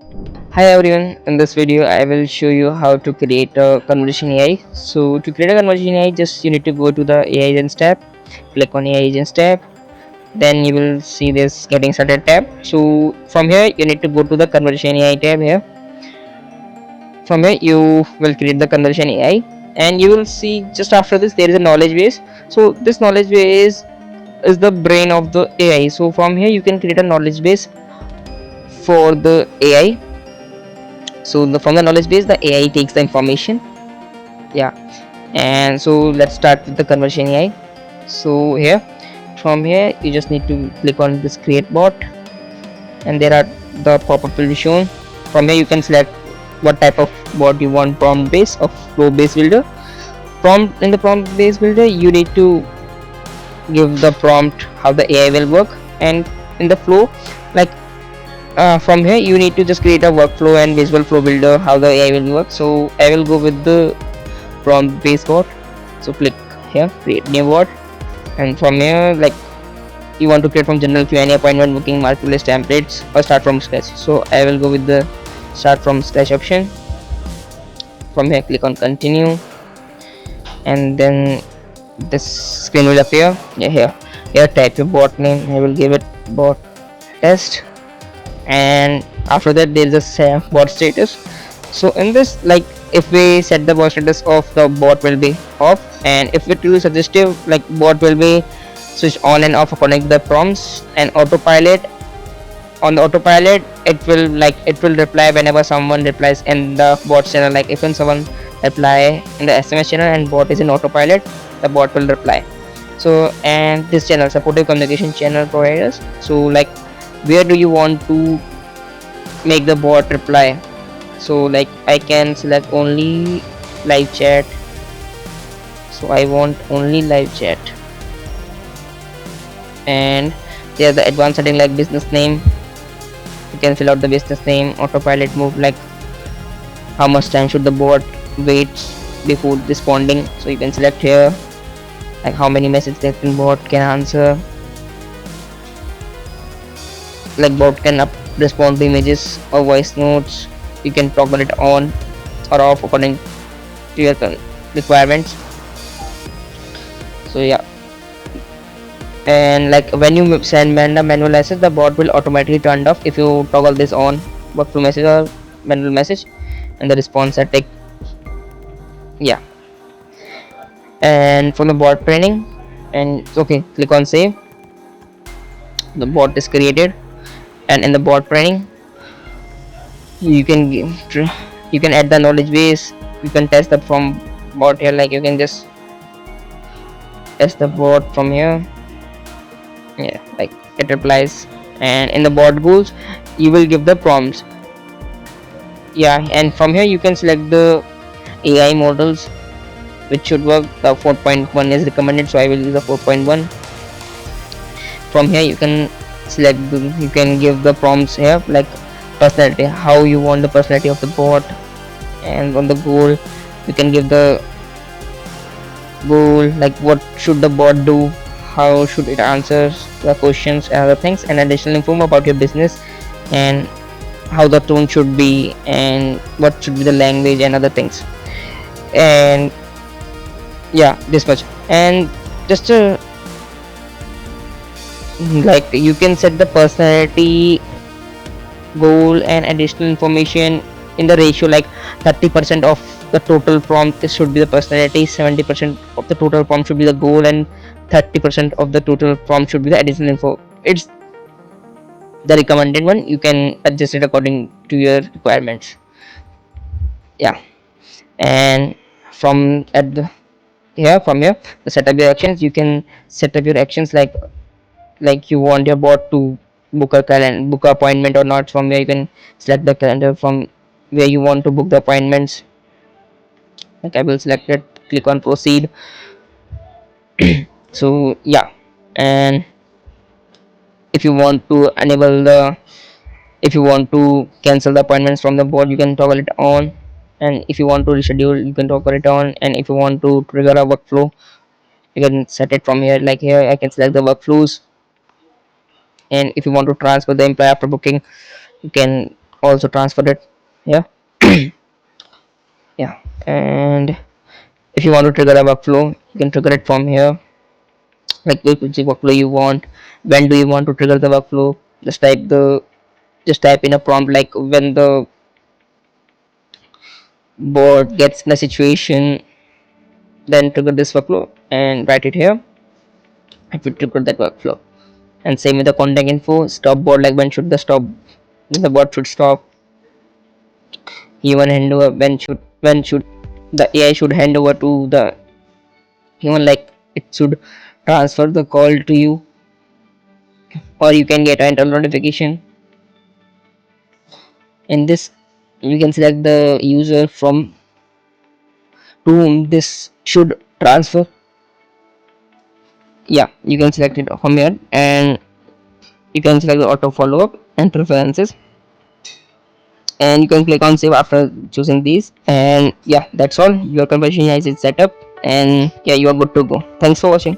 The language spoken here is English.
Hi everyone, in this video I will show you how to create a conversation AI. So to create a conversation AI, just you need to go to the AI agents tab, click on AI agents tab, then you will see this getting started tab. So from here you need to go to the conversation AI tab here. From here you will create the conversation AI, and you will see just after this there is a knowledge base. So this knowledge base is the brain of the AI. So from here you can create a knowledge base for the AI. So from the knowledge base the AI takes the information. Yeah, and so let's start with the conversion AI. So here, from here you just need to click on this create bot, and there are the pop-up will be shown. From here you can select what type of bot you want, prompt based or flow based builder. Prompt In the prompt based builder you need to give the prompt how the AI will work, and in the flow, like from here you need to just create a workflow and visual flow builder how the AI will work. So I will go with the prompt based bot. So click here, create new bot, and from here, like, you want to create from general Q&A, appointment booking, marketplace templates, or start from scratch. So I will go with the start from scratch option. From here click on continue, and then this screen will appear. Yeah, here type your bot name. I will give it bot test, and after that there is a bot status. So in this, like, if we set the bot status off, the bot will be off, and if it will suggestive, like, bot will be switch on and off according to the prompts. And autopilot, on the autopilot it will reply whenever someone replies in the bot channel. Like, if when someone reply in the SMS channel and bot is in autopilot, the bot will reply. So, and this channel supportive communication channel providers. So, like, where do you want to make the bot reply? So, like, I can select only live chat. So I want only live chat, and there's the advanced setting like business name. You can fill out the business name. Autopilot move, like how much time should the bot wait before responding. So you can select here, like how many messages the bot can answer. Like, bot can respond to images or voice notes. You can toggle it on or off according to your requirements. So yeah, and like when you send a manual message, the bot will automatically turn off if you toggle this on, workflow message or manual message, and the response static. Yeah, and from the bot training, and okay, click on save. The bot is created, and in the bot training you can you can add the knowledge base. You can test the from bot here, like you can just test the bot from here. Yeah, like it replies, and in the bot goals you will give the prompts. Yeah, and from here you can select the AI models which should work. The 4.1 is recommended, so I will use the 4.1. From here you can select you can give the prompts here, like personality, how you want the personality of the bot. And on the goal you can give the goal, like what should the bot do, how should it answer the questions and other things, and additional info about your business, and how the tone should be, and what should be the language and other things. And yeah, this much. And just like, you can set the personality goal and additional information in the ratio, like 30% of the total prompt should be the personality, 70% of the total prompt should be the goal, and 30% of the total prompt should be the additional info. It's the recommended one. You can adjust it according to your requirements. Yeah, and from at the here from here the set up your actions. You can set up your actions, like you want your bot to book a appointment or not. From where you can select the calendar from where you want to book the appointments. Like, I will select it, click on proceed. So yeah, and if you want to enable the if you want to cancel the appointments from the bot, you can toggle it on, and if you want to reschedule you can toggle it on, and if you want to trigger a workflow you can set it from here. Like, here I can select the workflows, and if you want to transfer the employee after booking, you can also transfer it. Yeah. Yeah. And if you want to trigger a workflow, you can trigger it from here, like which workflow you want, when do you want to trigger the workflow. Just type in a prompt like when the bot gets in a situation, then trigger this workflow and write it here. It will trigger that workflow. And same with the contact info, stop bot, like when the bot should stop. Human handover, when should the AI should hand over to the human, like it should transfer the call to you, or you can get an internal notification. In this, you can select the user from to whom this should transfer. Yeah, you can select it from here, and you can select the auto follow up and preferences, and you can click on save after choosing these. And yeah, that's all. Your conversation is set up, and yeah, you are good to go. Thanks for watching.